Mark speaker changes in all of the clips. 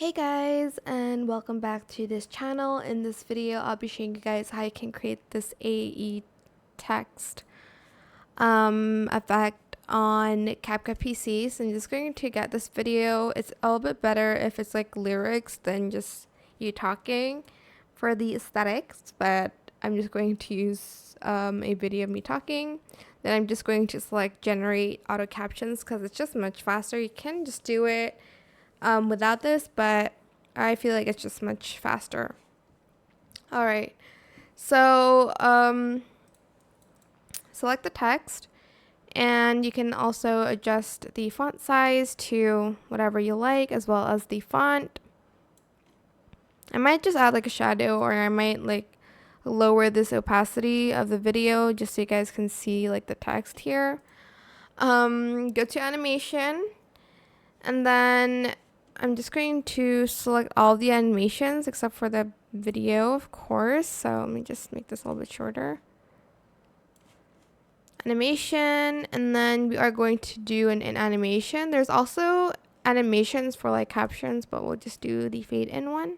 Speaker 1: Hey guys, and welcome back to this channel. In this video I'll be showing you guys how you can create this AE text effect on CapCut PC. So I'm just going to get this video. It's a little bit better if it's like lyrics than just you talking for the aesthetics, but I'm just going to use a video of me talking. Then I'm just going to select generate auto captions because it's just much faster. You can just do it without this, but I feel like it's just much faster. All right, so select the text, and you can also adjust the font size to whatever you like, as well as the font. I might just add like a shadow, or I might like lower this opacity of the video just so you guys can see like the text here. Go to animation, and then I'm just going to select all the animations except for the video, of course. So let me just make this a little bit shorter. Animation, and then we are going to do an in animation. There's also animations for like captions, but we'll just do the fade in one.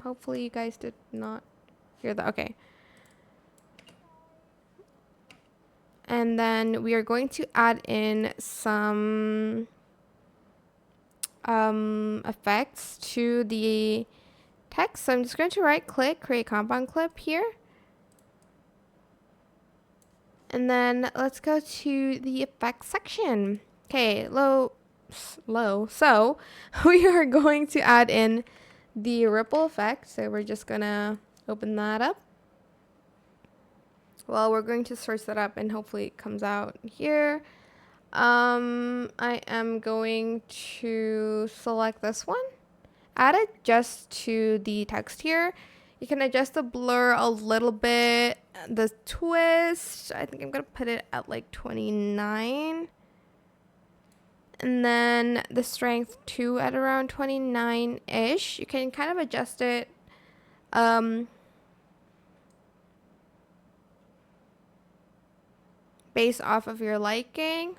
Speaker 1: Hopefully you guys did not hear that. Okay. And then we are going to add in some effects to the text. So I'm just going to right click, create compound clip here. And then let's go to the effects section. Okay, slow. So we are going to add in the ripple effect. So we're just gonna open that up. Well, we're going to search that up and hopefully it comes out here. I am going to select this one, add it just to the text here. You can adjust the blur a little bit, the twist, I think I'm gonna put it at like 29, and then the strength too at around 29-ish. You can kind of adjust it based off of your liking.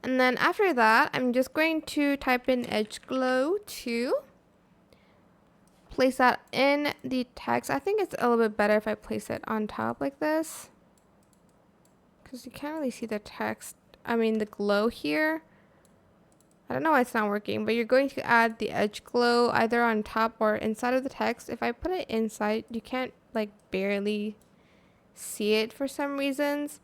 Speaker 1: And then after that, I'm just going to type in edge glow to place that in the text. I think it's a little bit better if I place it on top like this, because you can't really see the text. I mean the glow here. I don't know why it's not working, but you're going to add the edge glow either on top or inside of the text. If I put it inside, you can't like barely see it for some reasons.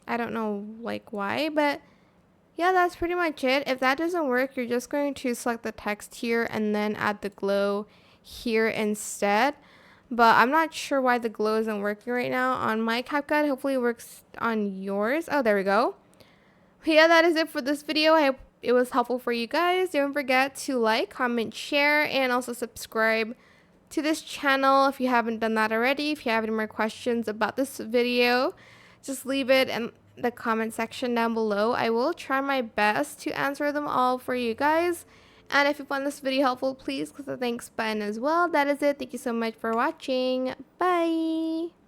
Speaker 1: I don't know like why, but yeah, that's pretty much it. If that doesn't work, you're just going to select the text here and then add the glow here instead. But I'm not sure why the glow isn't working right now on my CapCut. Hopefully it works on yours. Oh, there we go. But yeah, that is it for this video. I hope it was helpful for you guys. Don't forget to like, comment, share, and also subscribe to this channel if you haven't done that already. If you have any more questions about this video, just leave it in the comment section down below. I will try my best to answer them all for you guys. And if you found this video helpful, please click the thanks button as well. That is it. Thank you so much for watching. Bye.